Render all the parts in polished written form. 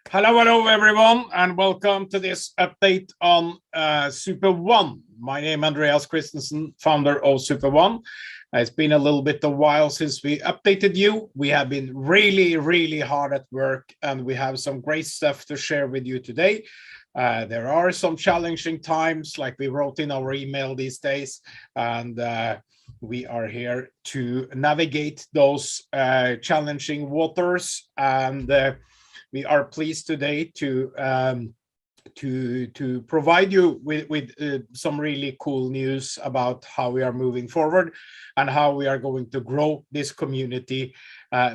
Hello everyone, and welcome to this update on SuperOne. My name is Andreas Christensen, founder of SuperOne. It's been a little bit of a while since we updated you. We have been really hard at work, and we have some great stuff to share with you today. There are some challenging times, like we wrote in our email these days, and we are here to navigate those challenging waters. And we are pleased today to provide you with some really cool news about how we are moving forward and how we are going to grow this community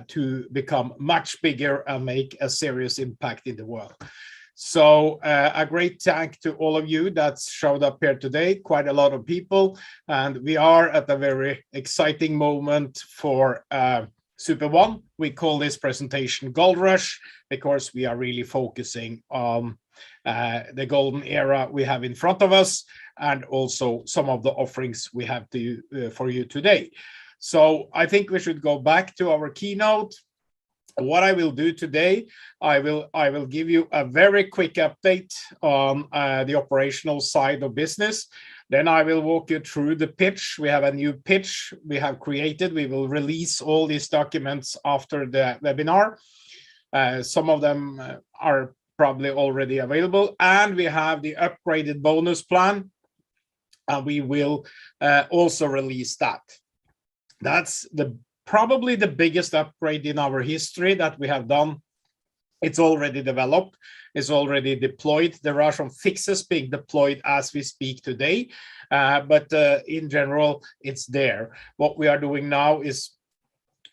to become much bigger and make a serious impact in the world. So a great thank to all of you that showed up here today, quite a lot of people, and we are at a very exciting moment for SuperOne. We call this presentation Gold Rush because we are really focusing on the golden era we have in front of us, and also some of the offerings we have for you today. So I think we should go back to our keynote. What I will do today, I will give you a very quick update on the operational side of business. Then I will walk you through the pitch. We have a new pitch we have created. We will release all these documents after the webinar. Some of them are probably already available, and we have the upgraded bonus plan, and we will also release that. That's probably the biggest upgrade in our history that we have done. It's already developed, it's already deployed. There are some fixes being deployed as we speak today, but in general, it's there. What we are doing now is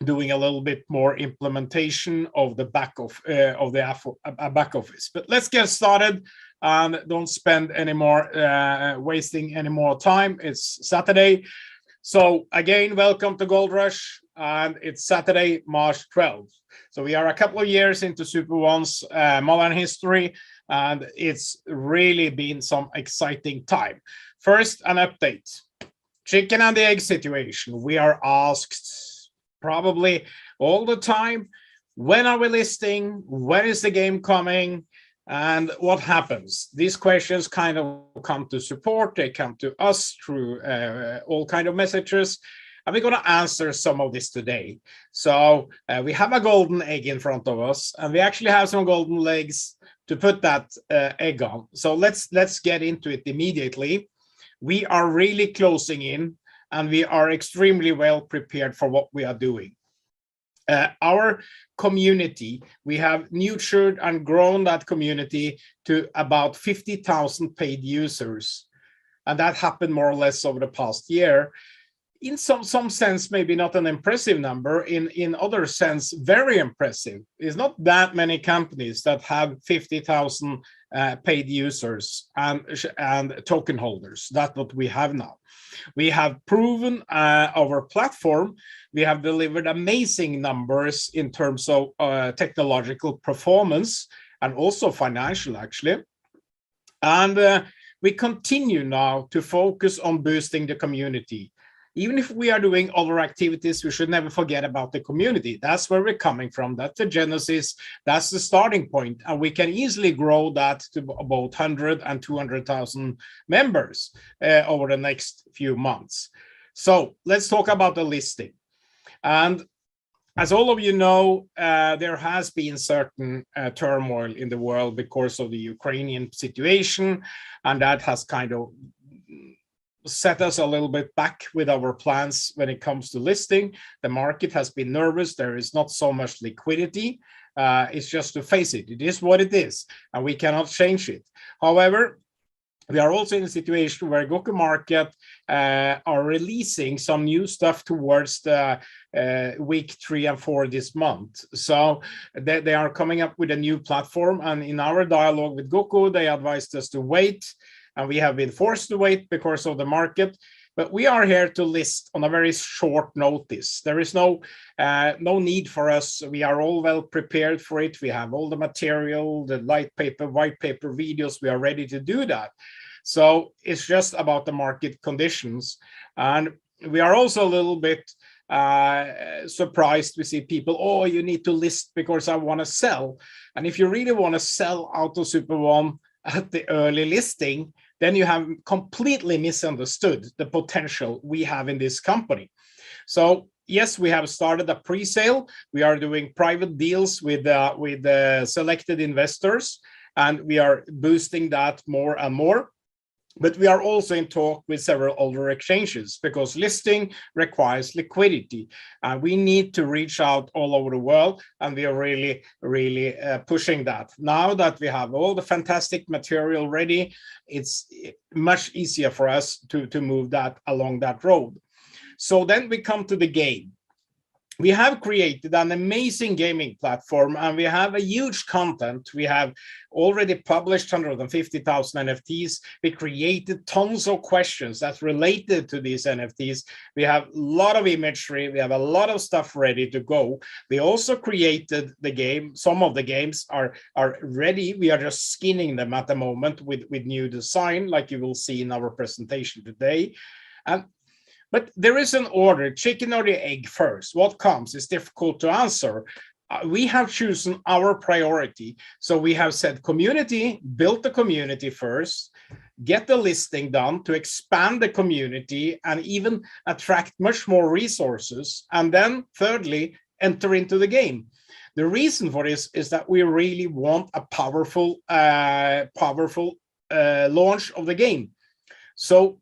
doing a little bit more implementation of the back office. But let's get started and don't spend any more wasting any more time. It's Saturday. So again, welcome to Gold Rush, and it's Saturday, March 12th. So we are a couple of years into SuperOne's modern history, and it's really been some exciting time. First, an update. Chicken and the egg situation. We are asked probably all the time, when are we listing? When is the game coming? And what happens? These questions kind of come to support. They come to us through all kind of messages, and we're going to answer some of this today. So we have a golden egg in front of us, and we actually have some golden legs to put that egg on. So let's get into it immediately. We are really closing in, and we are extremely well prepared for what we are doing. Our community, we have nurtured and grown that community to about 50,000 paid users. And that happened more or less over the past year. In some sense, maybe not an impressive number. In other sense, very impressive. There's not that many companies that have 50,000 paid users and token holders. That's what we have now. We have proven our platform. We have delivered amazing numbers in terms of technological performance and also financial, actually. And we continue now to focus on boosting the community. Even if we are doing other activities, we should never forget about the community. That's where we're coming from. That's the genesis. That's the starting point. And we can easily grow that to about 100 and 200,000 members over the next few months. So let's talk about the listing. And as all of you know, there has been certain turmoil in the world because of the Ukrainian situation, and that has kind of set us a little bit back with our plans when it comes to listing. The market has been nervous. There is not so much liquidity. It's just to face it. It is what it is, and we cannot change it. However, we are also in a situation where Goku Market are releasing some new stuff towards the week 3 and 4 this month. So they are coming up with a new platform, and in our dialogue with Goku, they advised us to wait. And we have been forced to wait because of the market, but we are here to list on a very short notice. There is no need for us. We are all well prepared for it. We have all the material, the light paper, white paper videos. We are ready to do that. So it's just about the market conditions. And we are also a little bit surprised. We see people, oh, you need to list because I want to sell. And if you really want to sell out of SuperOne at the early listing, then you have completely misunderstood the potential we have in this company. So yes, we have started a pre-sale. We are doing private deals with selected investors, and we are boosting that more and more. But we are also in talk with several other exchanges because listing requires liquidity. We need to reach out all over the world, and we are really, really pushing that. Now that we have all the fantastic material ready, it's much easier for us to move that along that road. So then we come to the game. We have created an amazing gaming platform, and we have a huge content. We have already published 150,000 NFTs. We created tons of questions that's related to these NFTs. We have a lot of imagery. We have a lot of stuff ready to go. We also created the game. Some of the games are ready. We are just skinning them at the moment with new design, like you will see in our presentation today. But there is an order, chicken or the egg first. What comes is difficult to answer. We have chosen our priority. So we have said community, build the community first, get the listing done to expand the community and even attract much more resources. And then thirdly, enter into the game. The reason for this is that we really want a powerful launch of the game. So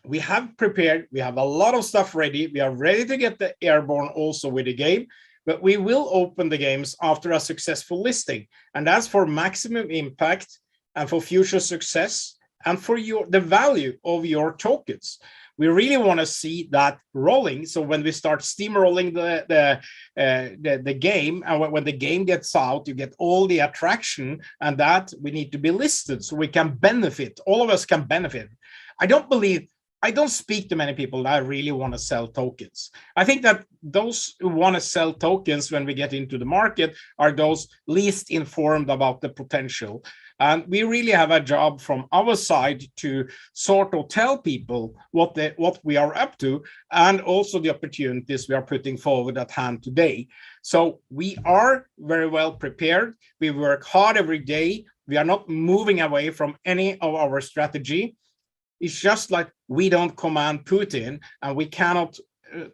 we have prepared, we have a lot of stuff ready. We are ready to get the airborne also with the game, but we will open the games after a successful listing. And that's for maximum impact and for future success and for the value of your tokens. We really want to see that rolling. So when we start steamrolling the game, and when the game gets out, you get all the attraction, and that we need to be listed so we can benefit. All of us can benefit. I don't speak to many people that really want to sell tokens. I think that those who want to sell tokens when we get into the market are those least informed about the potential. And we really have a job from our side to sort of tell people what we are up to, and also the opportunities we are putting forward at hand today. So we are very well prepared. We work hard every day. We are not moving away from any of our strategy. It's just like we don't command Putin, and we cannot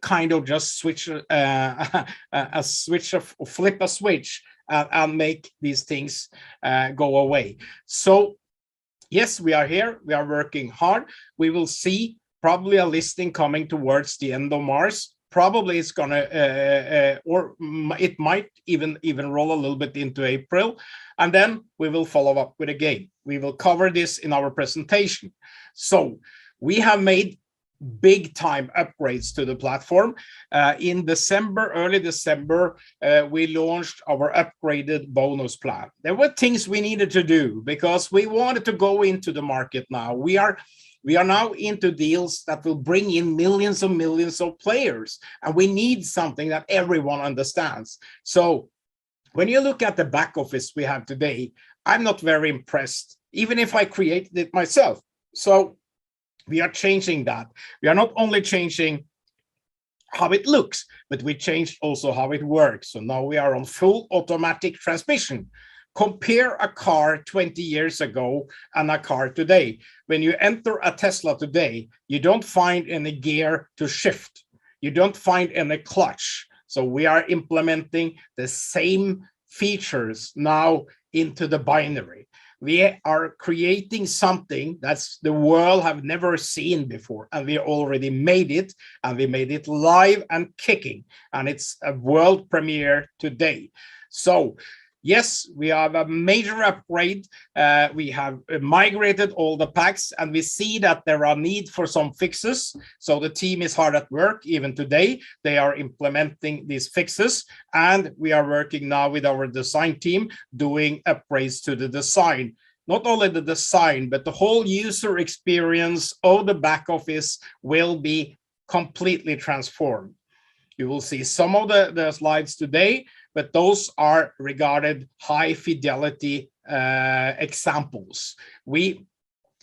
kind of just switch flip a switch and make these things go away. So yes, we are here. We are working hard. We will see probably a listing coming towards the end of March. Probably it's gonna, or it might even roll a little bit into April, and then we will follow up with a game. We will cover this in our presentation. So we have made big time upgrades to the platform. In December, early December, we launched our upgraded bonus plan. There were things we needed to do because we wanted to go into the market now. We are now into deals that will bring in millions and millions of players, and we need something that everyone understands. So when you look at the back office we have today, I'm not very impressed, even if I created it myself. So we are changing that. We are not only changing how it looks, but we changed also how it works. So now we are on full automatic transmission. Compare a car 20 years ago and a car today. When you enter a Tesla today, you don't find any gear to shift. You don't find any clutch. So we are implementing the same features now into the binary. We are creating something that's the world have never seen before, and we already made it, and we made it live and kicking, and it's a world premiere today. So yes, we have a major upgrade. We have migrated all the packs, and we see that there are need for some fixes. So the team is hard at work. Even today, they are implementing these fixes, and we are working now with our design team doing upgrades to the design. Not only the design, but the whole user experience of the back office will be completely transformed. You will see some of the slides today, but those are regarded high fidelity examples. We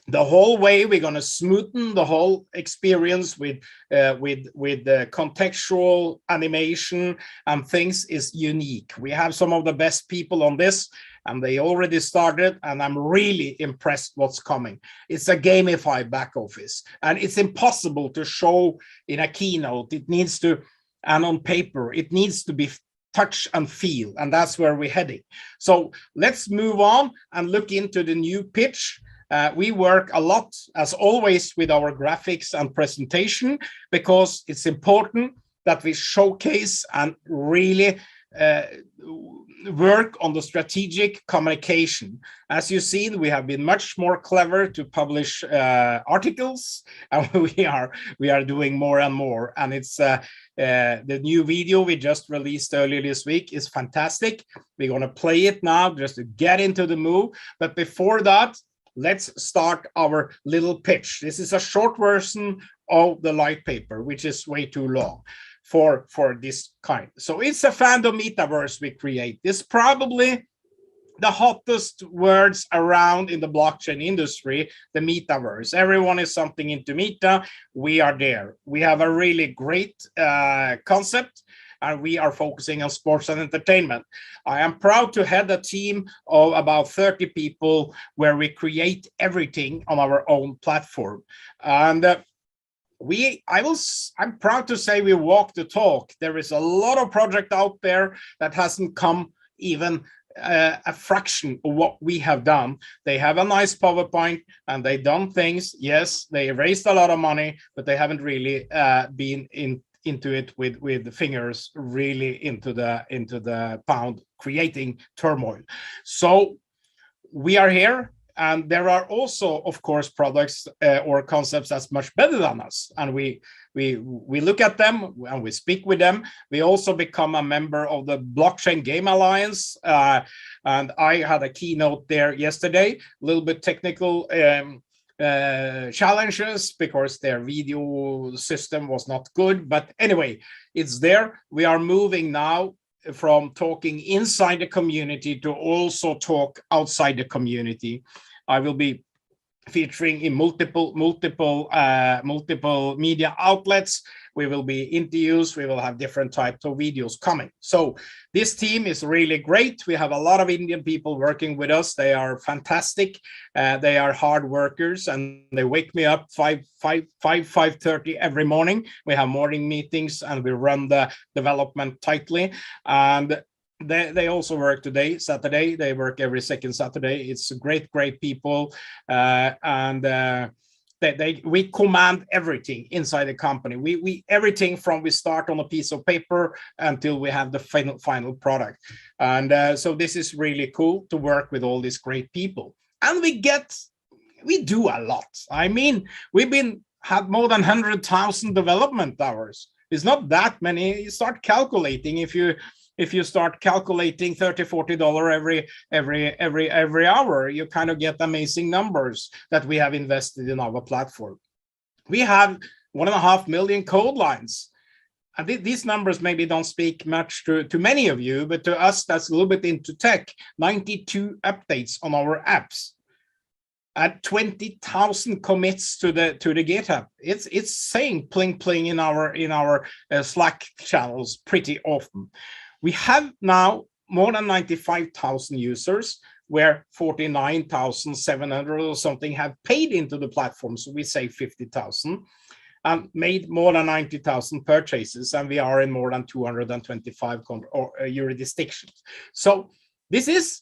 the whole way. We're going to smoothen the whole experience with the contextual animation and things is unique. We have some of the best people on this, and they already started, and I'm really impressed what's coming. It's a gamified back office, and it's impossible to show in a keynote. It needs to, and on paper, it needs to be touch and feel, and that's where we're heading. So let's move on and look into the new pitch. We work a lot, as always, with our graphics and presentation, because it's important that we showcase and really work on the strategic communication. As you've seen, we have been much more clever to publish articles, and we are doing more and more. And it's the new video we just released earlier this week is fantastic. We're going to play it now just to get into the mood. But before that, let's start our little pitch. This is a short version of the light paper, which is way too long for this kind. So it's a fandom metaverse we create. It's probably the hottest words around in the blockchain industry, the metaverse. Everyone is something into meta. We are there. We have a really great concept, and we are focusing on sports and entertainment. I am proud to head a team of about 30 people where we create everything on our own platform. And I'm proud to say we walk the talk. There is a lot of project out there that hasn't come even a fraction of what we have done. They have a nice PowerPoint and they done things. Yes, they raised a lot of money, but they haven't really been into it with the fingers really into the pound, creating turmoil. So we are here, and there are also, of course, products or concepts that's much better than us, and we look at them and we speak with them. We also become a member of the Blockchain Game Alliance, and I had a keynote there yesterday. A little bit technical challenges because their video system was not good, but anyway, it's there. We are moving now from talking inside the community to also talk outside the community. I will be featuring in multiple media outlets. We will be interviews. We will have different types of videos coming. So this team is really great. We have a lot of Indian people working with us. They are fantastic. They are hard workers, and they wake me up 5:30 every morning. We have morning meetings, and we run the development tightly. And they also work today, Saturday. They work every second Saturday. It's great people, and we command everything inside the company. We everything from we start on a piece of paper until we have the final product. And so this is really cool to work with all these great people. And we do a lot. I mean, had more than 100,000 development hours. It's not that many. You start calculating if you start calculating $30-40 every hour, you kind of get amazing numbers that we have invested in our platform. We have 1.5 million code lines. And these numbers maybe don't speak much to many of you, but to us, that's a little bit into tech. 92 updates on our apps. At 20,000 commits to the GitHub. It's saying pling pling in our Slack channels pretty often. We have now more than 95,000 users, where 49,700 or something have paid into the platform. So we say 50,000, and made more than 90,000 purchases, and we are in more than 225 jurisdictions. So this is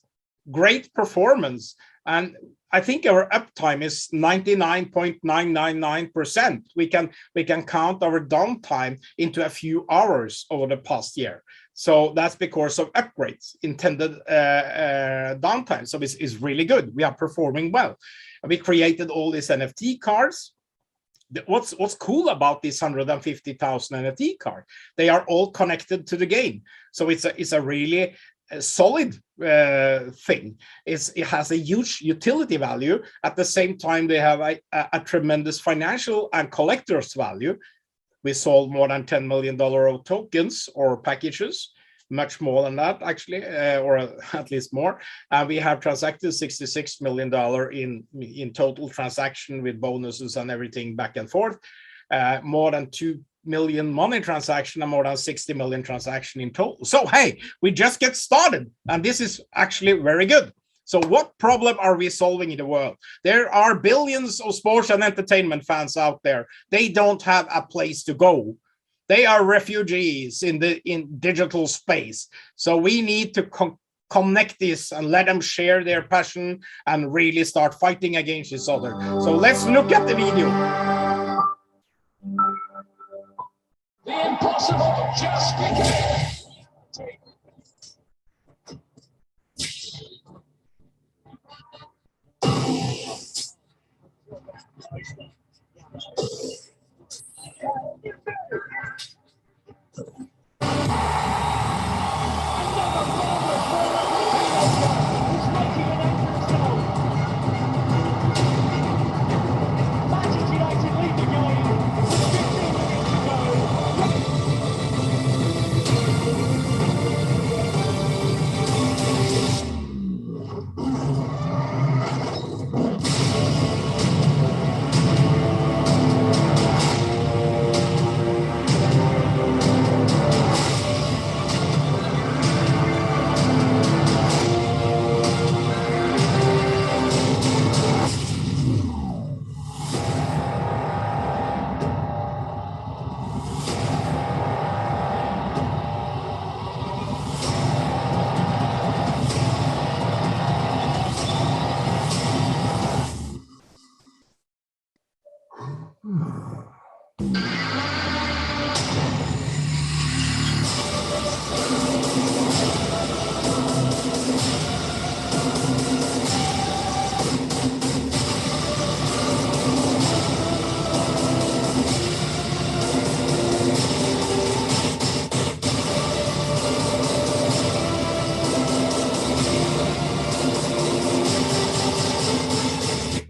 great performance. And I think our uptime is 99.999%. We can count our downtime into a few hours over the past year. So that's because of upgrades, intended downtime. So it's really good. We are performing well. We created all these NFT cards. What's cool about these 150,000 NFT cards? They are all connected to the game. So it's a really solid thing. It has a huge utility value. At the same time, they have a tremendous financial and collector's value. We sold more than $10 million of tokens or packages, much more than that actually, or at least more. We have transacted $66 million in total transaction with bonuses and everything back and forth. More than 2 million money transaction and more than 60 million transaction in total. So hey, we just get started, and this is actually very good. So what problem are we solving in the world? There are billions of sports and entertainment fans out there. They don't have a place to go. They are refugees in digital space. So we need to connect this and let them share their passion and really start fighting against each other. So let's look at the video. The impossible just began.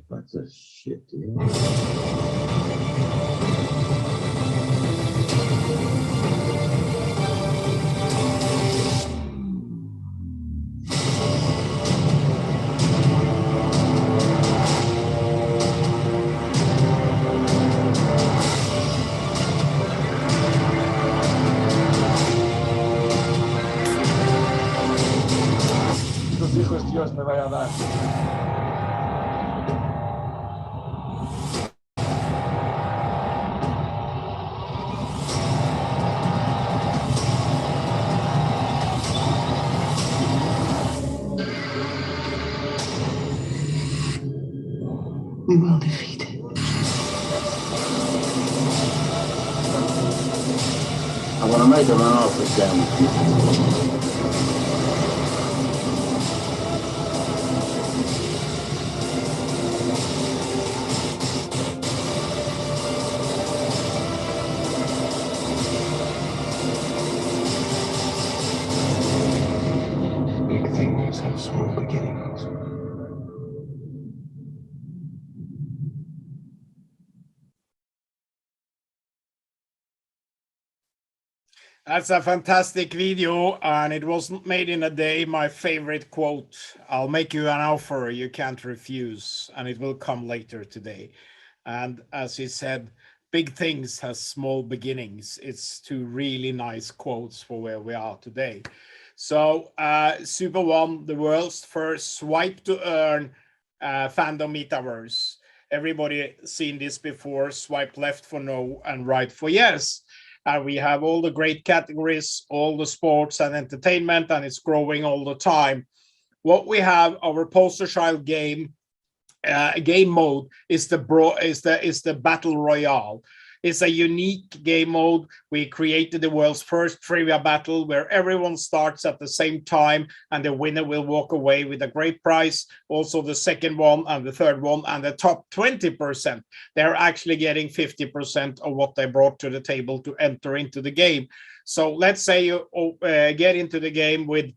That's a shit deal. Los hijos Dios me vaya a dar. We will defeat it. I want to make him an offer down. Big things have small beginnings. That's a fantastic video, and it wasn't made in a day. My favorite quote: "I'll make you an offer you can't refuse, and it will come later today." And as he said, big things has small beginnings. It's two really nice quotes for where we are today. So SuperOne, the world's first Swipe-to-Earn Fandom Metaverse. Everybody seen this before: swipe left for no and right for yes. And we have all the great categories, all the sports and entertainment, and it's growing all the time. What we have, our poster child game mode is the battle royale. It's a unique game mode. We created the world's first trivia battle where everyone starts at the same time and the winner will walk away with a great prize. Also the second one and the third one and the top 20%, they're actually getting 50% of what they brought to the table to enter into the game. So let's say you get into the game with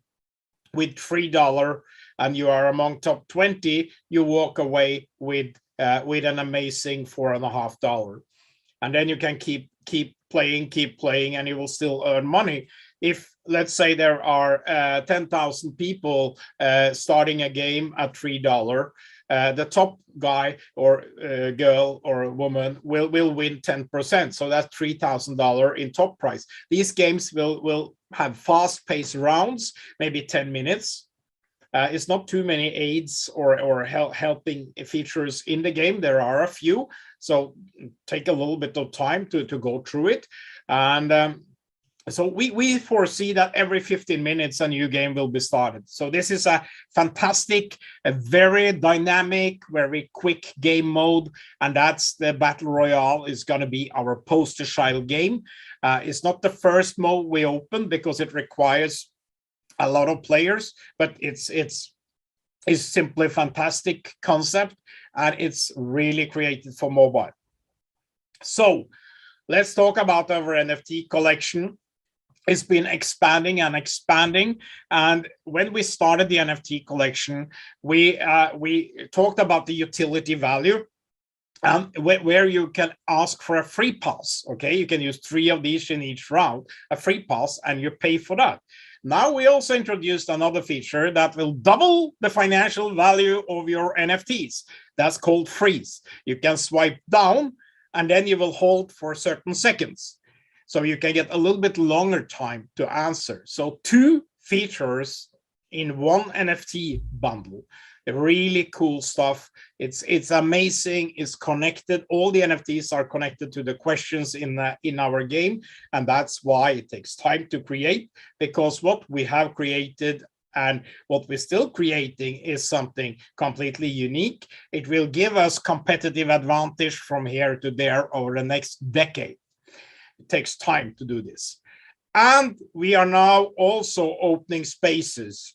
$3 and you are among top 20, you walk away with an amazing $4.50. And then you can keep keep playing, and you will still earn money. If, let's say, there are 10,000 people starting a game at $3, the top guy or girl or woman will win 10%. So that's $3,000 in top prize. These games will have fast-paced rounds, maybe 10 minutes. It's not too many aids or helping features in the game. There are a few, so take a little bit of time to go through it. And so we foresee that every 15 minutes a new game will be started. So this is a fantastic, a very dynamic, very quick game mode, and that's the Battle Royale is going to be our poster child game. It's not the first mode we open because it requires a lot of players, but it's simply a fantastic concept, and it's really created for mobile. So let's talk about our NFT collection. It's been expanding and expanding. And when we started the NFT collection, we talked about the utility value, where you can ask for a free pass. Okay, you can use 3 of these in each round, a free pass, and you pay for that. Now we also introduced another feature that will double the financial value of your NFTs. That's called freeze. You can swipe down, and then you will hold for certain seconds. So you can get a little bit longer time to answer. So 2 features in one NFT bundle. Really cool stuff. It's amazing. It's connected. All the NFTs are connected to the questions in our game, and that's why it takes time to create, because what we have created and what we're still creating is something completely unique. It will give us competitive advantage from here to there over the next decade. It takes time to do this. And we are now also opening spaces.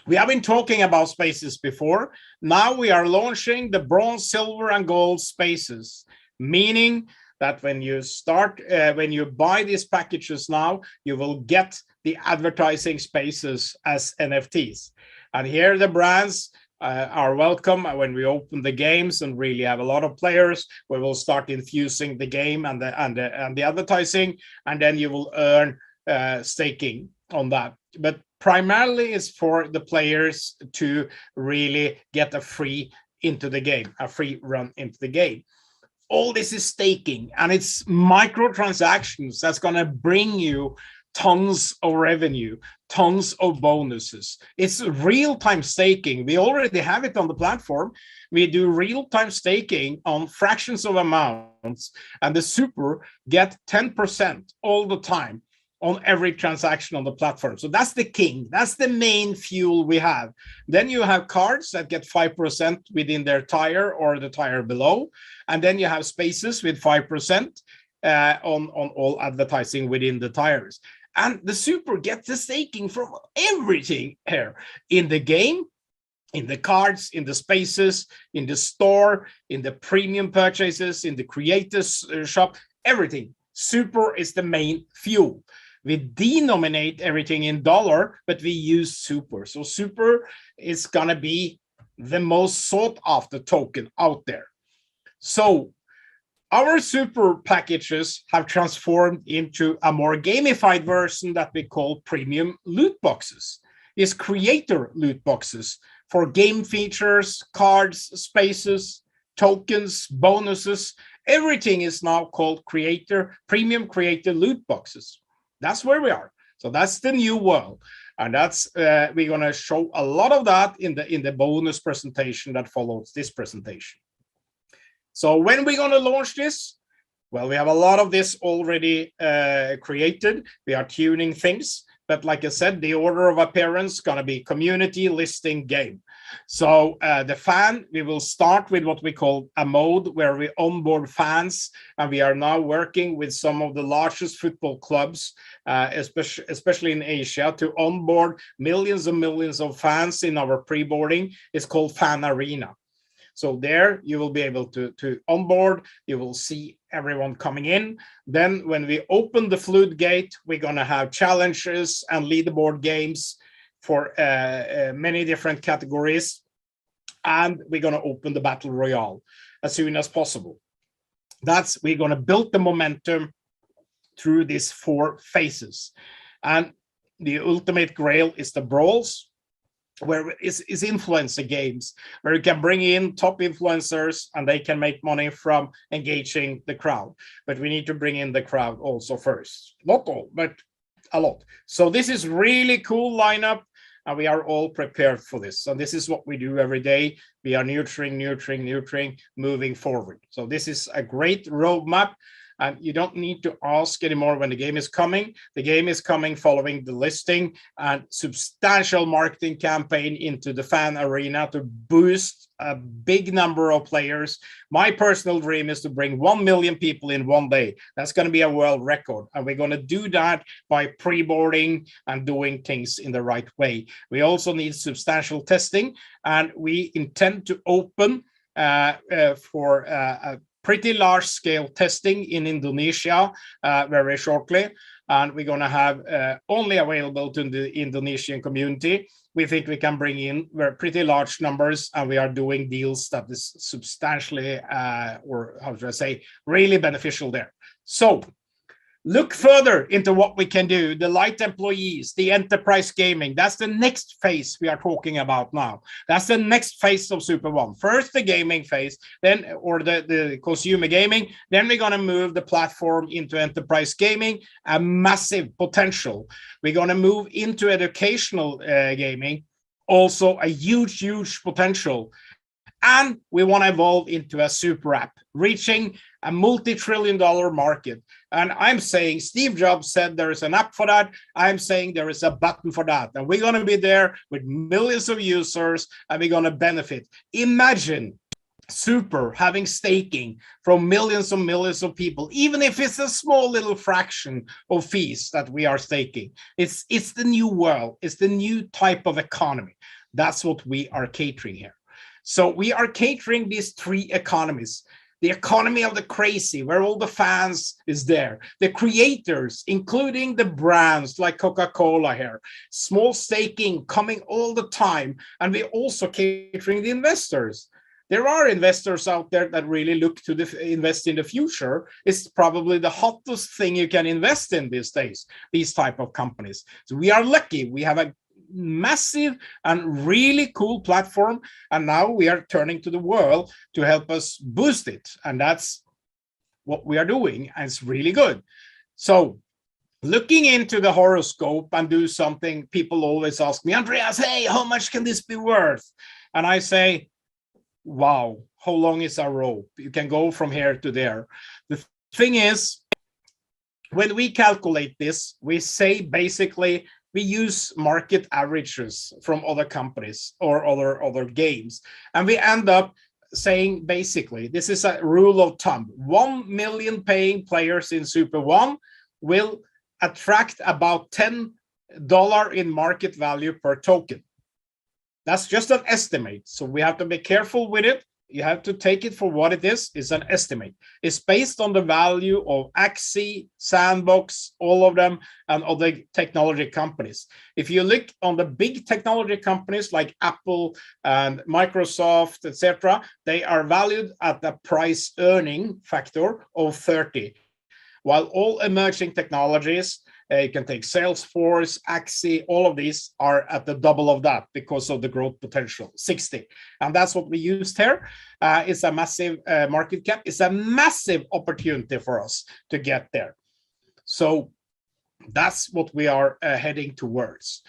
We have been talking about spaces before. Now we are launching the bronze, silver, and gold spaces, meaning that when you buy these packages now, you will get the advertising spaces as NFTs. And here the brands are welcome. When we open the games and really have a lot of players, we will start infusing the game and the advertising, and then you will earn staking on that. But primarily it's for the players to really get a free into the game, a free run into the game. All this is staking, and it's microtransactions that's going to bring you tons of revenue, tons of bonuses. It's real-time staking. We already have it on the platform. We do real-time staking on fractions of amounts, and the super get 10% all the time on every transaction on the platform. So that's the king. That's the main fuel we have. Then you have cards that get 5% within their tire or the tire below. And then you have spaces with 5% on all advertising within the tires. And the super gets the staking from everything here in the game, in the cards, in the spaces, in the store, in the premium purchases, in the creators shop, everything. Super is the main fuel. We denominate everything in dollar, but we use super. So super is going to be the most sought after token out there. So our super packages have transformed into a more gamified version that we call premium loot boxes. It's creator loot boxes for game features, cards, spaces, tokens, bonuses. Everything is now called premium creator loot boxes. That's where we are. So that's the new world. And that's we're going to show a lot of that in the bonus presentation that follows this presentation. So when we're going to launch this? Well, we have a lot of this already created. We are tuning things. But like I said, the order of appearance is going to be community, listing, game. So the fan, we will start with what we call a mode where we onboard fans. And we are now working with some of the largest football clubs, especially in Asia, to onboard millions and millions of fans in our pre-boarding. It's called Fan Arena. So there you will be able to onboard. You will see everyone coming in. Then when we open the floodgate, we're going to have challenges and leaderboard games for many different categories. And we're going to open the Battle Royale as soon as possible. We're going to build the momentum through these 4 phases. And the ultimate grail is the brawls, where is influencer games, where you can bring in top influencers and they can make money from engaging the crowd. But we need to bring in the crowd also first. Not all, but a lot. So this is really cool lineup, and we are all prepared for this. So this is what we do every day. We are nurturing, moving forward. So this is a great roadmap. And you don't need to ask anymore when the game is coming. The game is coming following the listing, and substantial marketing campaign into the fan arena to boost a big number of players. My personal dream is to bring 1 million people in one day. That's going to be a world record. And we're going to do that by pre-boarding and doing things in the right way. We also need substantial testing, and we intend to open for a pretty large scale testing in Indonesia very shortly. And we're going to have only available to the Indonesian community. We think we can bring in pretty large numbers, and we are doing deals that is substantially, or how should I say, really beneficial there. So look further into what we can do. The light employees, the enterprise gaming, that's the next phase we are talking about now. That's the next phase of SuperOne. First, the gaming phase, then, or the consumer gaming. Then we're going to move the platform into enterprise gaming, a massive potential. We're going to move into educational gaming, also a huge potential. And we want to evolve into a super app, reaching a multi-trillion-dollar market. And I'm saying Steve Jobs said there is an app for that. I'm saying there is a button for that. And we're going to be there with millions of users, and we're going to benefit. Imagine Super having staking from millions and millions of people, even if it's a small little fraction of fees that we are staking. It's the new world. It's the new type of economy. That's what we are catering here. So we are catering these 3 economies. The economy of the crazy, where all the fans is there. The creators, including the brands like Coca-Cola here. Small staking coming all the time. And we're also catering the investors. There are investors out there that really look to invest in the future. It's probably the hottest thing you can invest in these days, these type of companies. So we are lucky. We have a massive and really cool platform, and now we are turning to the world to help us boost it, and that's what we are doing, and it's really good. So looking into the horoscope and do something, people always ask me, Andreas, hey, how much can this be worth? And I say, wow, how long is our rope? You can go from here to there. The thing is, when we calculate this, we say basically we use market averages from other companies or other games. And we end up saying, basically, this is a rule of thumb. 1 million paying players in SuperOne will attract about $10 in market value per token. That's just an estimate. So we have to be careful with it. You have to take it for what it is. It's an estimate. It's based on the value of Axie, Sandbox, all of them, and other technology companies. If you look on the big technology companies like Apple and Microsoft, etc., they are valued at the price earning factor of 30. While all emerging technologies, you can take Salesforce, Axie, all of these are at the double of that because of the growth potential, 60. And that's what we used here. It's a massive market cap. It's a massive opportunity for us to get there. So that's what we are heading towards.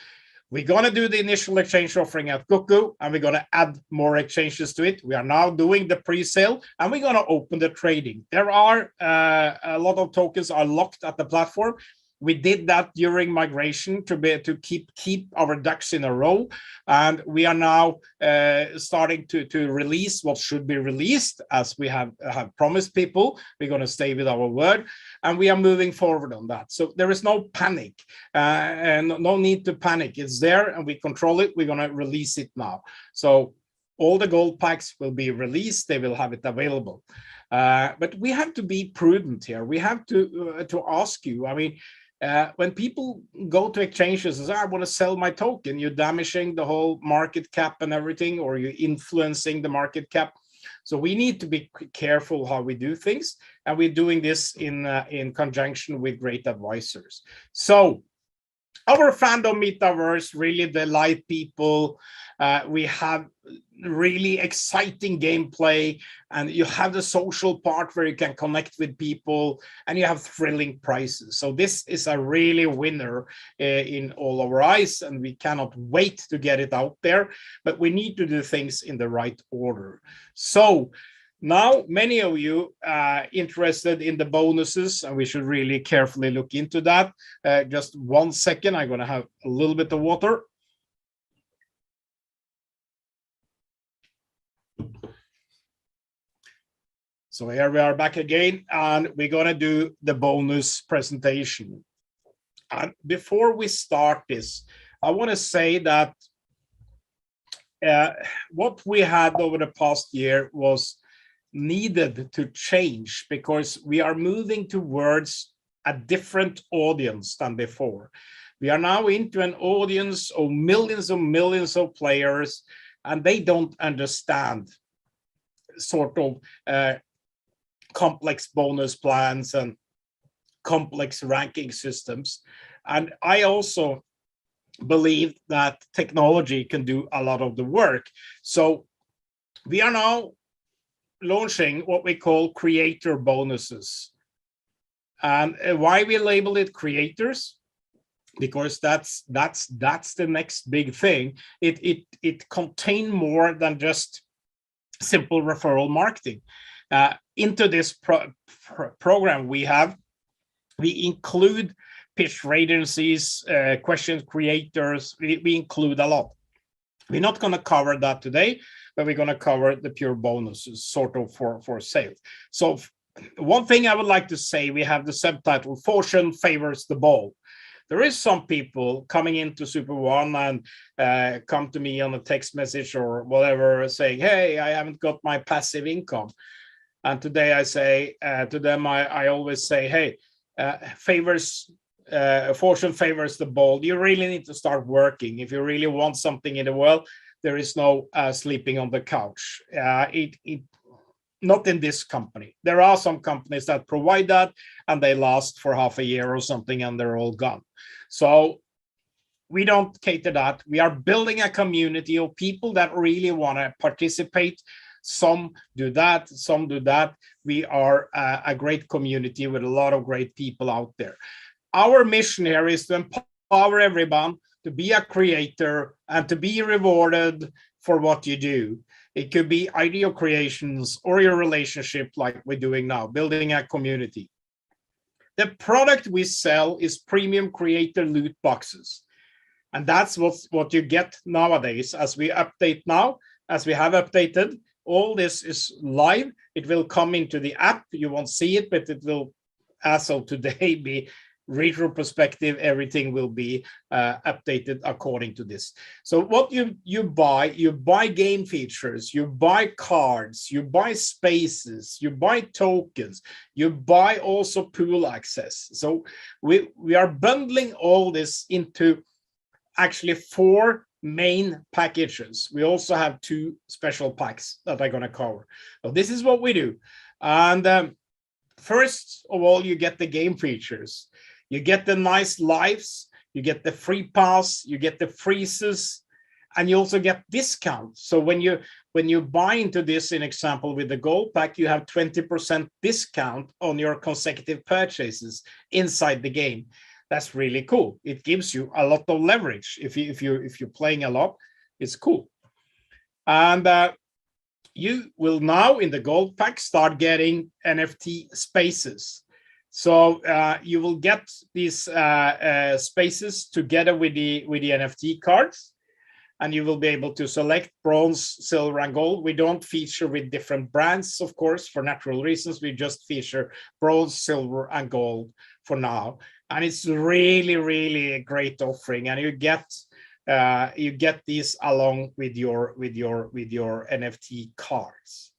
We're going to do the initial exchange offering at Cuckoo, and we're going to add more exchanges to it. We are now doing the pre-sale, and we're going to open the trading. There are a lot of tokens are locked at the platform. We did that during migration to keep our ducks in a row, and we are now starting to release what should be released, as we have promised people. We're going to stay with our word, and we are moving forward on that. So there is no panic, and no need to panic. It's there, and we control it. We're going to release it now. So all the gold packs will be released. They will have it available. But we have to be prudent here. We have to ask you. I mean, when people go to exchanges and say, I want to sell my token, you're damaging the whole market cap and everything, or you're influencing the market cap. So we need to be careful how we do things, and we're doing this in conjunction with great advisors. So our fandom metaverse really delight people. We have really exciting gameplay, and you have the social part where you can connect with people, and you have thrilling prizes. So this is a really winner in all our eyes, and we cannot wait to get it out there, but we need to do things in the right order. So now, many of you are interested in the bonuses, and we should really carefully look into that. Just 1 second, I'm going to have a little bit of water. So here we are back again, and we're going to do the bonus presentation. And before we start this, I want to say that what we had over the past year was needed to change, because we are moving towards a different audience than before. We are now into an audience of millions of players, and they don't understand sort of complex bonus plans and complex ranking systems. And I also believe that technology can do a lot of the work. So we are now launching what we call creator bonuses. And why we label it creators? Because that's the next big thing. It contains more than just simple referral marketing. Into this program we include pitch agencies, question creators. We include a lot. We're not going to cover that today, but we're going to cover the pure bonuses sort of for sales. So one thing I would like to say, we have the subtitle, Fortune Favors the Bold. There is some people coming into SuperOne and come to me on a text message or whatever saying, hey, I haven't got my passive income. And today I say to them, I always say, hey, fortune favors the bold. You really need to start working. If you really want something in the world, there is no sleeping on the couch. Not in this company. There are some companies that provide that, and they last for half a year or something, and they're all gone. So we don't cater that. We are building a community of people that really want to participate. Some do that, some do that. We are a great community with a lot of great people out there. Our mission here is to empower everyone to be a creator and to be rewarded for what you do. It could be idea creations or your relationship like we're doing now, building a community. The product we sell is premium creator loot boxes. And that's what you get nowadays. As we update now, as we have updated, all this is live. It will come into the app. You won't see it, but it will, as of today, be retro perspective. Everything will be updated according to this. So what you buy game features, you buy cards, you buy spaces, you buy tokens, you buy also pool access. So we are bundling all this into actually 4 main packages. We also have 2 special packs that I'm going to cover. So this is what we do. And first of all, you get the game features. You get the nice lives, you get the free pass, you get the freezes, and you also get discounts. So when you buy into this, in example with the gold pack, you have 20% discount on your consecutive purchases inside the game. That's really cool. It gives you a lot of leverage. If you're playing a lot, it's cool. And you will now in the gold pack start getting NFT spaces. So you will get these spaces together with the NFT cards, and you will be able to select bronze, silver, and gold. We don't feature with different brands, of course, for natural reasons. We just feature bronze, silver, and gold for now. And it's really, really a great offering. And you get these along with your NFT cards.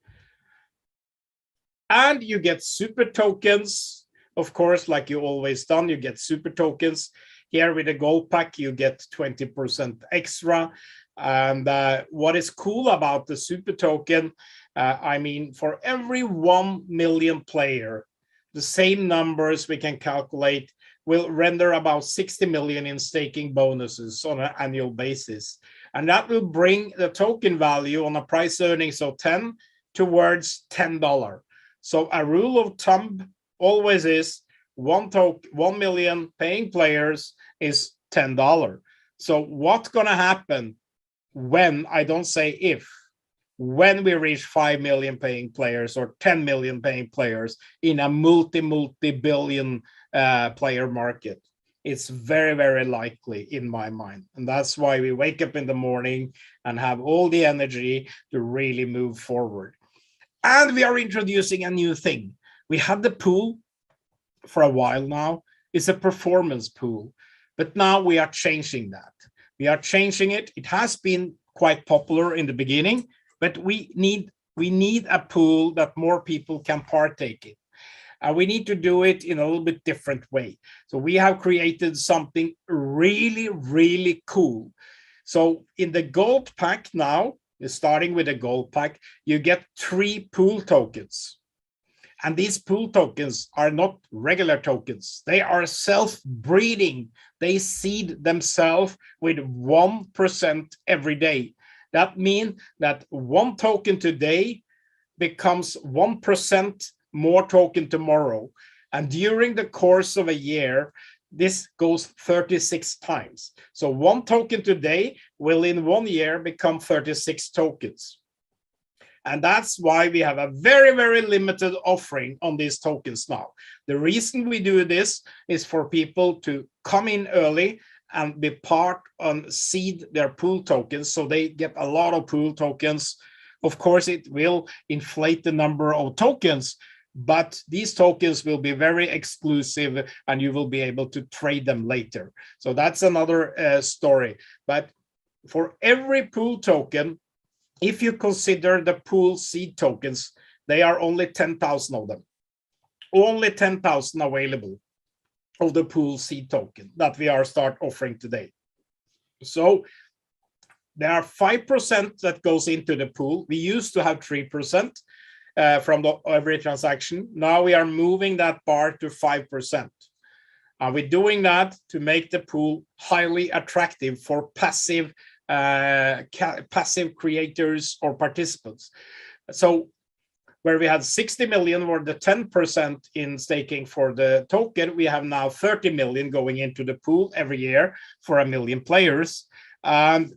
And you get super tokens, of course, like you always done. You get super tokens. Here with the gold pack, you get 20% extra. And what is cool about the super token, I mean, for every 1 million player, the same numbers we can calculate will render about 60 million in staking bonuses on an annual basis. And that will bring the token value on a price earnings of 10 towards $10. So a rule of thumb always is 1 million paying players is $10. So what's going to happen when, I don't say if, when we reach 5 million paying players or 10 million paying players in a multi-billion player market? It's very, very likely in my mind. And that's why we wake up in the morning and have all the energy to really move forward. And we are introducing a new thing. We had the pool for a while now. It's a performance pool, but now we are changing that. We are changing it. It has been quite popular in the beginning, but we need a pool that more people can partake in. We need to do it in a little bit different way. So we have created something really, really cool. So in the gold pack now, starting with the gold pack, you get 3 pool tokens. And these pool tokens are not regular tokens. They are self-breeding. They seed themselves with 1% every day. That means that 1 token today becomes 1% more token tomorrow. And during the course of a year, this goes 36 times. So 1 token today will in 1 year become 36 tokens. And that's why we have a very, very limited offering on these tokens now. The reason we do this is for people to come in early and be part on seed their pool tokens, so they get a lot of pool tokens. Of course, it will inflate the number of tokens, but these tokens will be very exclusive and you will be able to trade them later. So that's another story. But for every pool token, if you consider the pool seed tokens, they are only 10,000 of them. Only 10,000 available of the pool seed token that we are start offering today. So there are 5% that goes into the pool. We used to have 3% from every transaction. Now we are moving that bar to 5%. We're doing that to make the pool highly attractive for passive creators or participants. So where we had 60 million or the 10% in staking for the token, we have now 30 million going into the pool every year for 1 million players. And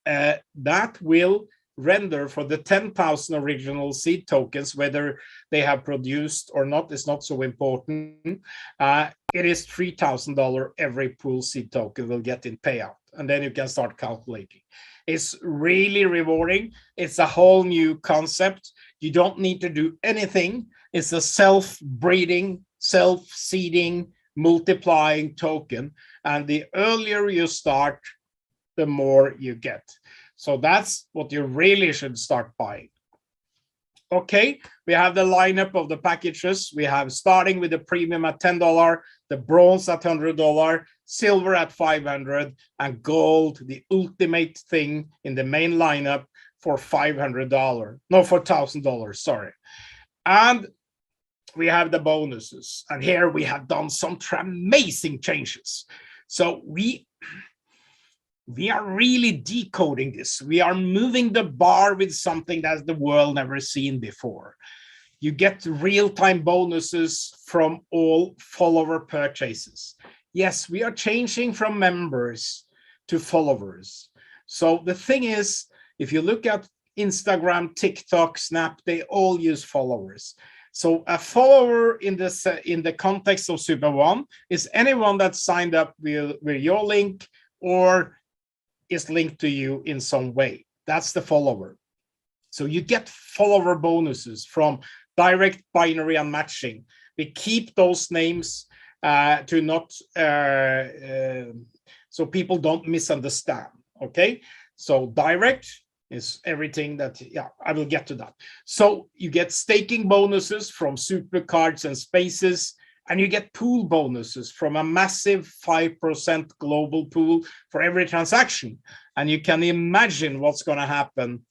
that will render for the 10,000 original seed tokens, whether they have produced or not is not so important. It is $3,000 every pool seed token will get in payout. And then you can start calculating. It's really rewarding. It's a whole new concept. You don't need to do anything. It's a self-breeding, self-seeding, multiplying token. And the earlier you start, the more you get. So that's what you really should start buying. Okay, we have the lineup of the packages. We have starting with the premium at $10, the bronze at $100, silver at $500, and gold, the ultimate thing in the main lineup for $500. No, for $1,000, sorry. And we have the bonuses. And here we have done some amazing changes. So we are really decoding this. We are moving the bar with something that the world never seen before. You get real-time bonuses from all follower purchases. Yes, we are changing from members to followers. So the thing is, if you look at Instagram, TikTok, Snap, they all use followers. So a follower in the context of SuperOne is anyone that signed up with your link or is linked to you in some way. That's the follower. So you get follower bonuses from direct binary and matching. We keep those names to not so people don't misunderstand. Okay, so direct is everything that, yeah, I will get to that. So you get staking bonuses from super cards and spaces, and you get pool bonuses from a massive 5% global pool for every transaction. And you can imagine what's going to happen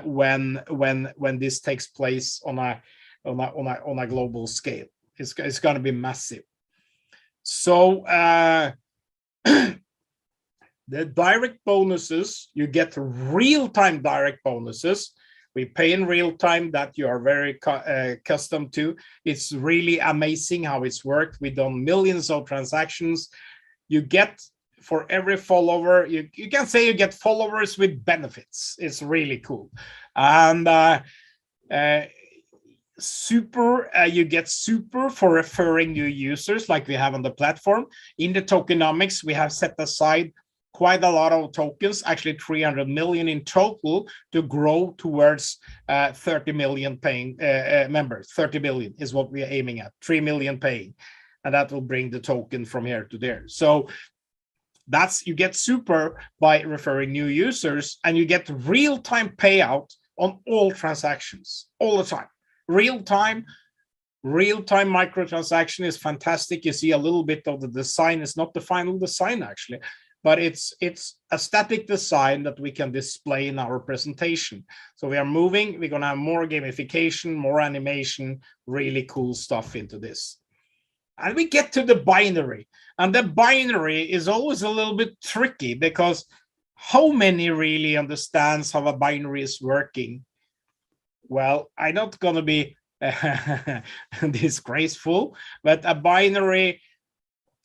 when this takes place on a global scale. It's going to be massive. So the direct bonuses, you get real-time direct bonuses. We pay in real time, that you are very accustomed to. It's really amazing how it's worked. We've done millions of transactions. You get, for every follower, you can say you get followers with benefits. It's really cool. And you get super for referring new users, like we have on the platform. In the tokenomics, we have set aside quite a lot of tokens, actually 300 million in total, to grow towards 30 million paying members. 30 million is what we're aiming at, 3 million paying. And that will bring the token from here to there. So you get super by referring new users, and you get real-time payout on all transactions, all the time. Real-time microtransaction is fantastic. You see a little bit of the design. It's not the final design, actually, but it's a static design that we can display in our presentation. So we are moving, we're gonna have more gamification, more animation, really cool stuff into this. And we get to the binary. And the binary is always a little bit tricky, because how many really understands how a binary is working? Well, I'm not gonna be disgraceful, but a binary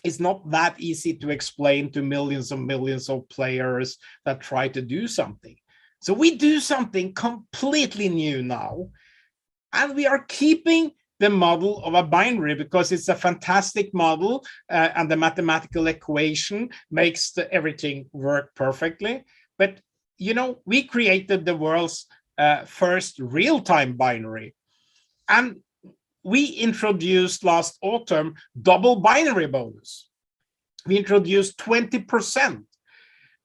is not that easy to explain to millions and millions of players that try to do something. So we do something completely new now, and we are keeping the model of a binary because it's a fantastic model, and the mathematical equation makes everything work perfectly. But you know, we created the world's first real-time binary, and we introduced last autumn double binary bonus. We introduced 20%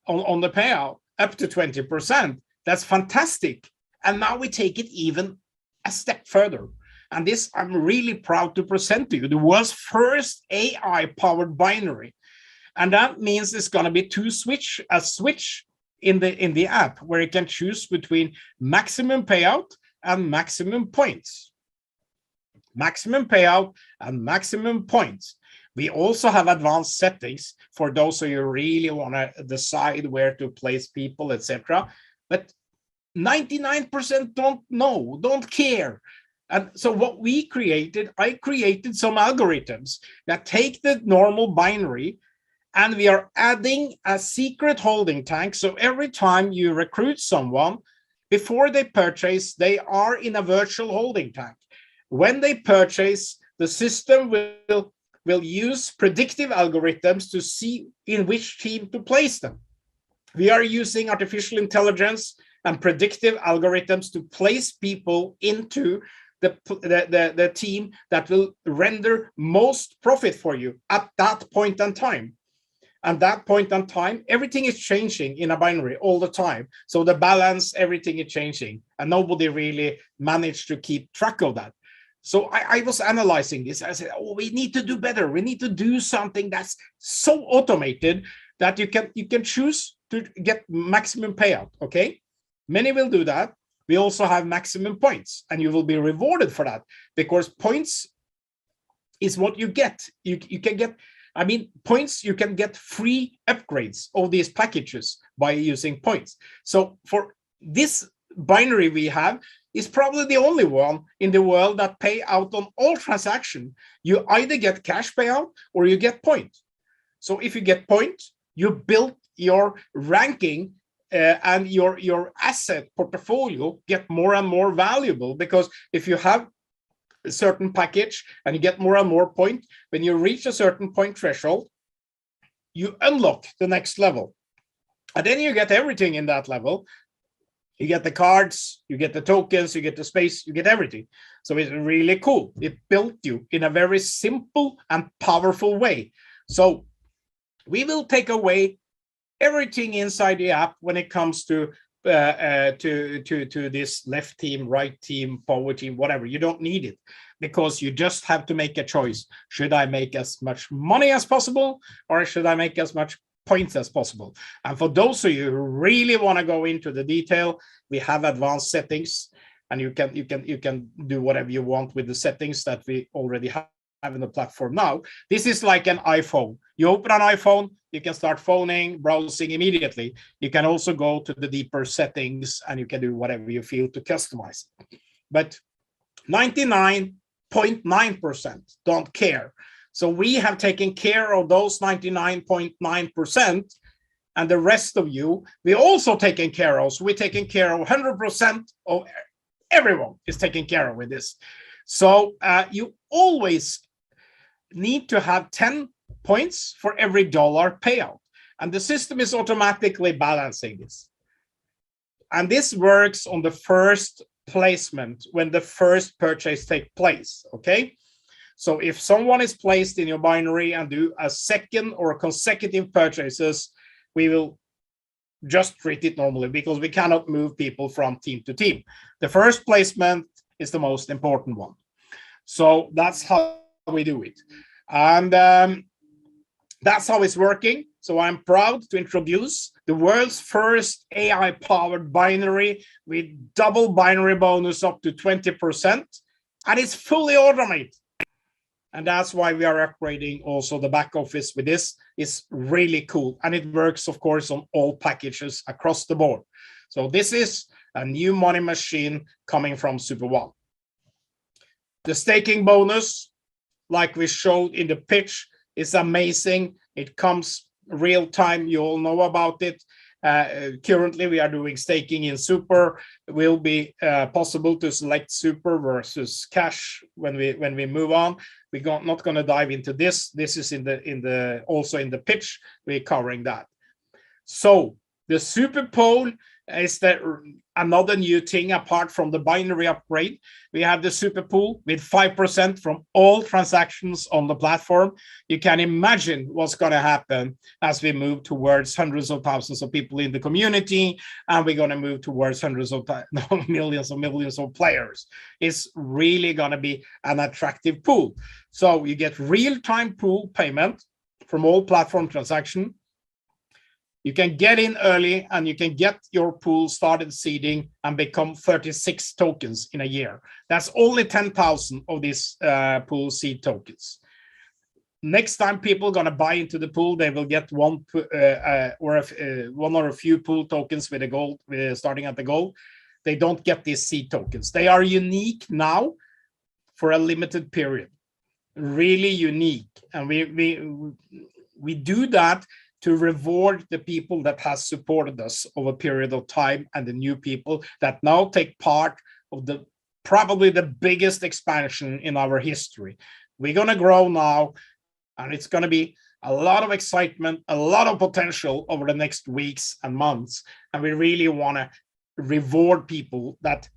on the payout, up to 20%. That's fantastic. And now we take it even a step further. And this I'm really proud to present to you, the world's first AI-powered binary. And that means it's going to be a switch in the app where you can choose between maximum payout and maximum points. Maximum payout and maximum points. We also have advanced settings for those of you who really want to decide where to place people, etc. But 99% don't know, don't care. And so what I created some algorithms that take the normal binary, and we are adding a secret holding tank. So every time you recruit someone, before they purchase, they are in a virtual holding tank. When they purchase, the system will use predictive algorithms to see in which team to place them. We are using artificial intelligence and predictive algorithms to place people into the team that will render most profit for you at that point in time. And that point in time, everything is changing in a binary all the time. So the balance, everything is changing, and nobody really managed to keep track of that. So I was analyzing this. I said, oh, we need to do better. We need to do something that's so automated that you can choose to get maximum payout, okay? Many will do that. We also have maximum points, and you will be rewarded for that, because points is what you get. You can get, I mean, points, you can get free upgrades of these packages by using points. So for this binary we have, is probably the only one in the world that pay out on all transactions. You either get cash payout or you get point. So if you get point, you build your ranking and your asset portfolio get more and more valuable, because if you have a certain package and you get more and more point, when you reach a certain point threshold, you unlock the next level. And then you get everything in that level. You get the cards, you get the tokens, you get the space, you get everything. So it's really cool. It built you in a very simple and powerful way. So we will take away everything inside the app when it comes to this left team, right team, power team, whatever. You don't need it, because you just have to make a choice. Should I make as much money as possible, or should I make as much points as possible. And for those of you who really want to go into the detail, we have advanced settings, and you can do whatever you want with the settings that we already have in the platform now. This is like an iPhone. You open an iPhone, you can start phoning, browsing immediately. You can also go to the deeper settings, and you can do whatever you feel to customize it. But 99.9% don't care. So we have taken care of those 99.9%, and the rest of you, we also taken care of. So we're taking care of 100% of everyone is taken care of with this. So you always need to have 10 points for every dollar payout. And the system is automatically balancing this. And this works on the first placement when the first purchase takes place, okay? So if someone is placed in your binary and do a second or consecutive purchases, we will just treat it normally because we cannot move people from team to team. The first placement is the most important one. So that's how we do it. And that's how it's working. So I'm proud to introduce the world's first AI-powered binary with double binary bonus up to 20%. And it's fully automated. And that's why we are upgrading also the back office with this. It's really cool. And it works, of course, on all packages across the board. So this is a new money machine coming from SuperOne. The staking bonus, like we showed in the pitch, is amazing. It comes real time. You all know about it. Currently, we are doing staking in Super. It will be possible to select Super versus cash when we move on. We're not going to dive into this. This is also in the pitch. We're covering that. So the Super Pool is another new thing apart from the binary upgrade. We have the Super Pool with 5% from all transactions on the platform. You can imagine what's going to happen as we move towards hundreds of thousands of people in the community, and we're going to move towards hundreds of millions of players. It's really going to be an attractive pool. So you get real-time pool payment from all platform transactions. You can get in early and you can get your pool started seeding and become 36 tokens in a year. That's only 10,000 of these pool seed tokens. Next time people are going to buy into the pool, they will get one or a few pool tokens with a gold, starting at the gold. They don't get these seed tokens. They are unique now for a limited period. Really unique. And we do that to reward the people that has supported us over a period of time and the new people that now take part of probably the biggest expansion in our history. We're going to grow now, and it's going to be a lot of excitement, a lot of potential over the next weeks and months. And we really want to reward people that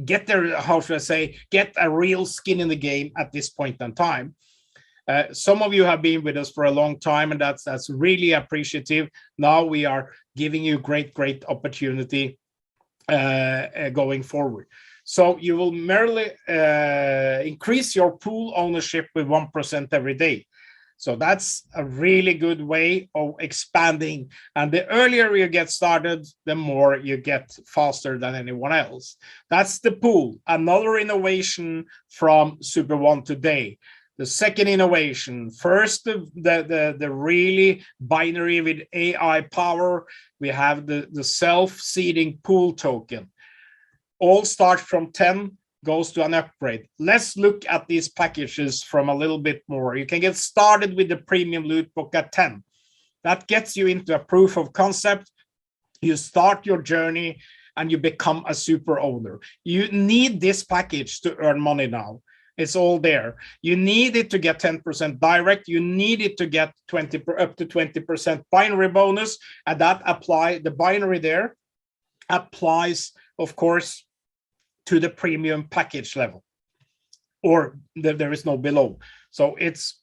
get their, get a real skin in the game at this point in time. Some of you have been with us for a long time, and that's really appreciative. Now we are giving you great opportunity going forward. So you will merely increase your pool ownership with 1% every day. So that's a really good way of expanding. And the earlier you get started, the more you get faster than anyone else. That's the pool. Another innovation from SuperOne today. The second innovation, first, the really binary with AI power. We have the self-seeding pool token. All start from 10, goes to an upgrade. Let's look at these packages from a little bit more. You can get started with the premium loot book at 10. That gets you into a proof of concept. You start your journey and you become a super owner. You need this package to earn money now. It's all there. You need it to get 10% direct. You need it to get up to 20% binary bonus, and that the binary there applies, of course, to the premium package level, or there is no below. So it's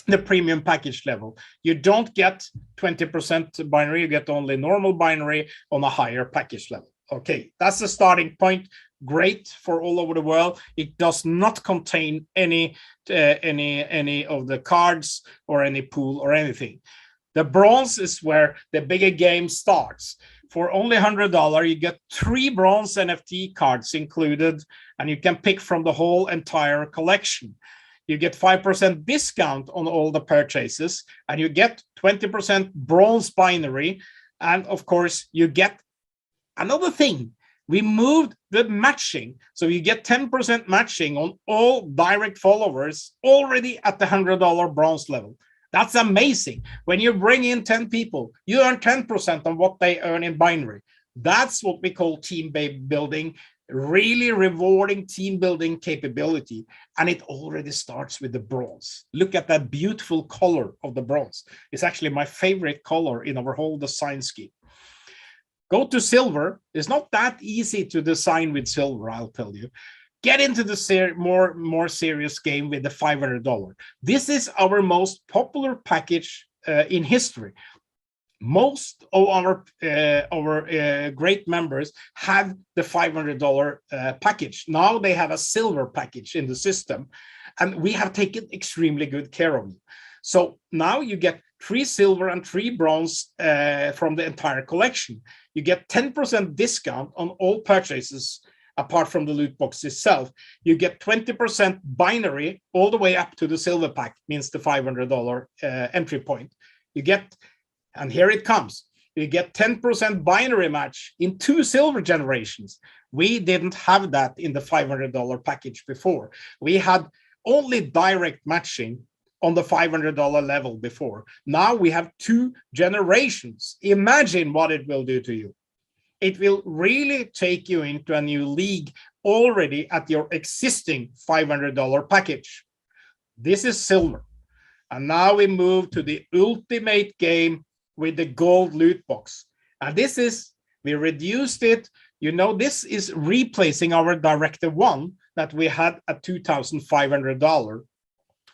the premium package level. You don't get 20% binary, you get only normal binary on a higher package level. Okay, that's the starting point. Great for all over the world. It does not contain any of the cards or any pool or anything. The bronze is where the bigger game starts. For only $100, you get 3 bronze NFT cards included, and you can pick from the whole entire collection. You get 5% discount on all the purchases, and you get 20% bronze binary. And of course, you get another thing. We moved the matching. So you get 10% matching on all direct followers already at the $100 bronze level. That's amazing. When you bring in 10 people, you earn 10% on what they earn in binary. That's what we call team building, really rewarding team building capability. And it already starts with the bronze. Look at that beautiful color of the bronze. It's actually my favorite color in our whole design scheme. Go to silver. It's not that easy to design with silver, I'll tell you. Get into the more serious game with the $500. This is our most popular package in history. Most of our great members have the $500 package. Now they have a silver package in the system, and we have taken extremely good care of you. So now you get 3 silver and 3 bronze from the entire collection. You get 10% discount on all purchases apart from the loot box itself. You get 20% binary all the way up to the silver pack, means the $500 entry point. You get, and here it comes, you get 10% binary match in 2 silver generations. We didn't have that in the $500 package before. We had only direct matching on the $500 level before. Now we have 2 generations. Imagine what it will do to you. It will really take you into a new league already at your existing $500 package. This is silver. And now we move to the ultimate game with the gold loot box. And this is, we reduced it. You know, this is replacing our Directive 1 that we had at $2,500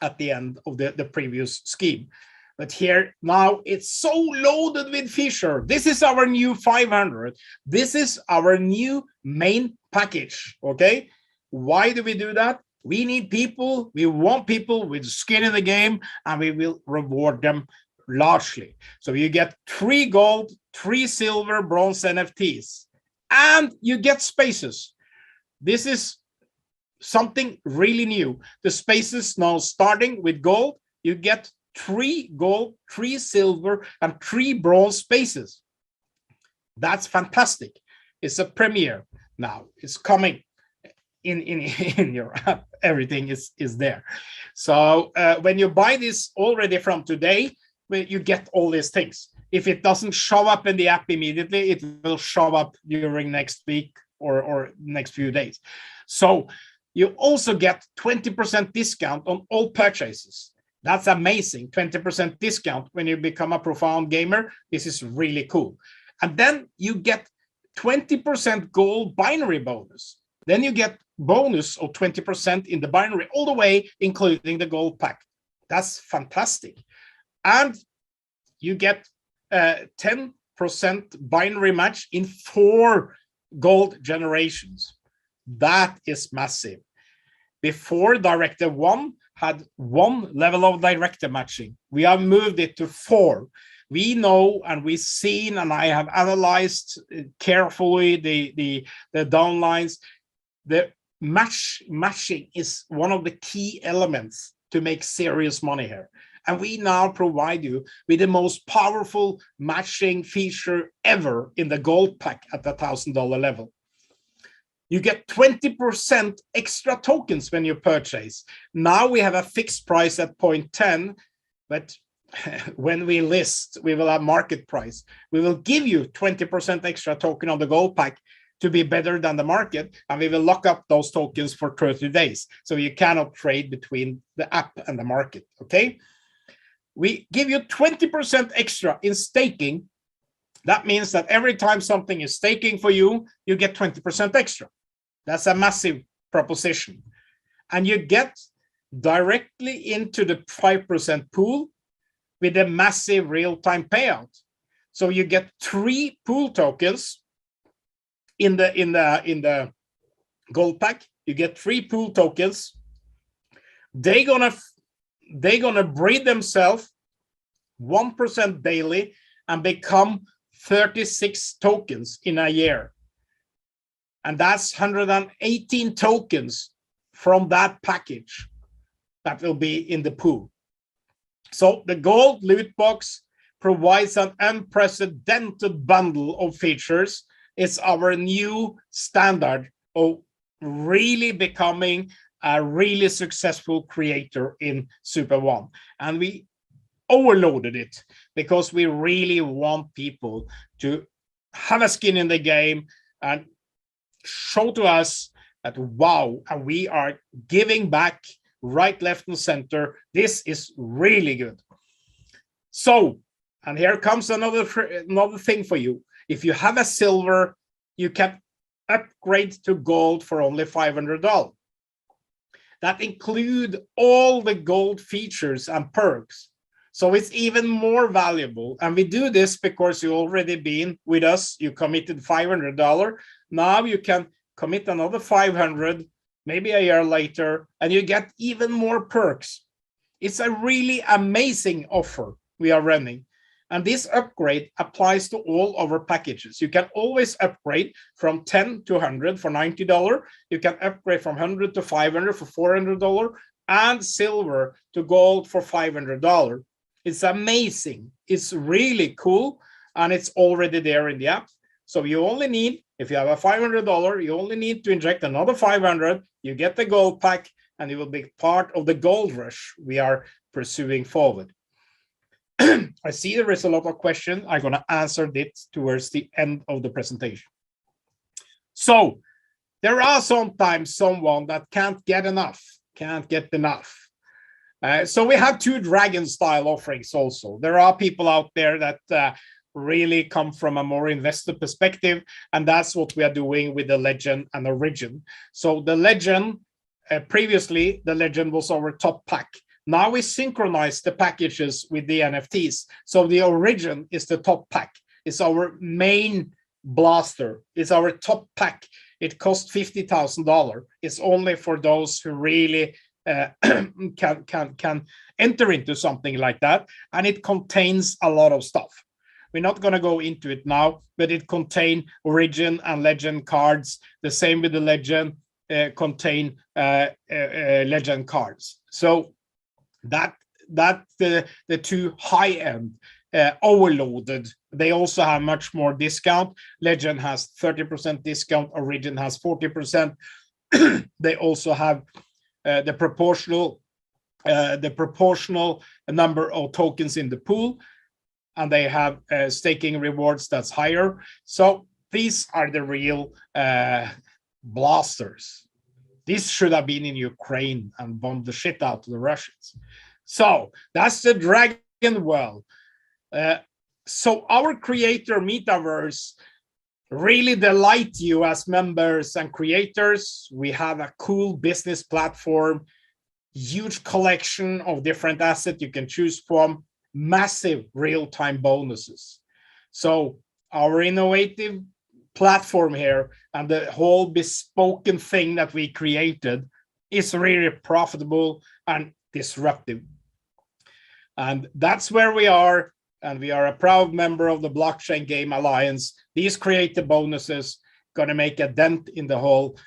at the end of the previous scheme. But here now it's so loaded with feature. This is our new 500. This is our new main package. Okay, why do we do that? We need people. We want people with skin in the game, and we will reward them largely. So you get 3 gold, 3 silver, bronze NFTs, and you get spaces. This is something really new. The spaces now starting with gold, you get 3 gold, 3 silver, and 3 bronze spaces. That's fantastic. It's a premiere now. It's coming in your app. Everything is there. So when you buy this already from today, you get all these things. If it doesn't show up in the app immediately, it will show up during next week or next few days. So you also get 20% discount on all purchases. That's amazing. 20% discount when you become a profound gamer. This is really cool. And then you get 20% gold binary bonus. Then you get bonus of 20% in the binary all the way, including the gold pack. That's fantastic. And you get 10% binary match in 4 gold generations. That is massive. Before Directive 1 had 1 level of directive matching. We have moved it to 4. We know, and we've seen, and I have analyzed carefully the downlines. The matching is one of the key elements to make serious money here. And we now provide you with the most powerful matching feature ever in the gold pack at the $1,000 level. You get 20% extra tokens when you purchase. Now we have a fixed price at 0.10, but when we list, we will have market price. We will give you 20% extra token on the gold pack to be better than the market, and we will lock up those tokens for 30 days. So you cannot trade between the app and the market, okay? We give you 20% extra in staking. That means that every time something is staking for you, you get 20% extra. That's a massive proposition. And you get directly into the 5% pool with a massive real-time payout. So you get 3 pool tokens in the gold pack. You get 3 pool tokens. They're gonna breed themselves 1% daily and become 36 tokens in a year. And that's 118 tokens from that package that will be in the pool. So the gold loot box provides an unprecedented bundle of features. It's our new standard of really becoming a really successful creator in SuperOne. And we overloaded it because we really want people to have a skin in the game and show to us that, wow, and we are giving back right, left, and center. This is really good. So, and here comes another thing for you. If you have a silver, you can upgrade to gold for only $500. That include all the gold features and perks. So it's even more valuable. And we do this because you already been with us. You committed $500. Now you can commit another $500, maybe a year later, and you get even more perks. It's a really amazing offer we are running. And this upgrade applies to all our packages. You can always upgrade from 10 to 100 for $90. You can upgrade from 100 to 500 for $400 and silver to gold for $500. It's amazing. It's really cool. And it's already there in the app. So you only need, if you have a $500, you only need to inject another 500. You get the gold pack and it will be part of the gold rush we are pursuing forward. I see there is a lot of questions. I'm going to answer this towards the end of the presentation. So there are sometimes someone that can't get enough. So we have two dragon style offerings also. There are people out there that really come from a more investor perspective, and that's what we are doing with the Legend and Origin. So the Legend, previously the Legend was our top pack. Now we synchronize the packages with the NFTs. So the Origin is the top pack. It's our main blaster. It's our top pack. It costs $50,000. It's only for those who really can enter into something like that. And it contains a lot of stuff. We're not going to go into it now, but it contains Origin and Legend cards. The same with the Legend contain Legend cards. So that the two high-end overloaded, they also have much more discount. Legend has 30% discount. Origin has 40%. They also have the proportional number of tokens in the pool, and they have staking rewards that's higher. So these are the real blasters. This should have been in Ukraine and bombed the shit out of the Russians. So that's the Dragon Well. So our creator metaverse really delight you as members and creators. We have a cool business platform, huge collection of different assets you can choose from, massive real-time bonuses. So our innovative platform here and the whole bespoke thing that we created is really profitable and disruptive. And that's where we are. And we are a proud member of the Blockchain Game Alliance. These creative bonuses going to make a dent in the whole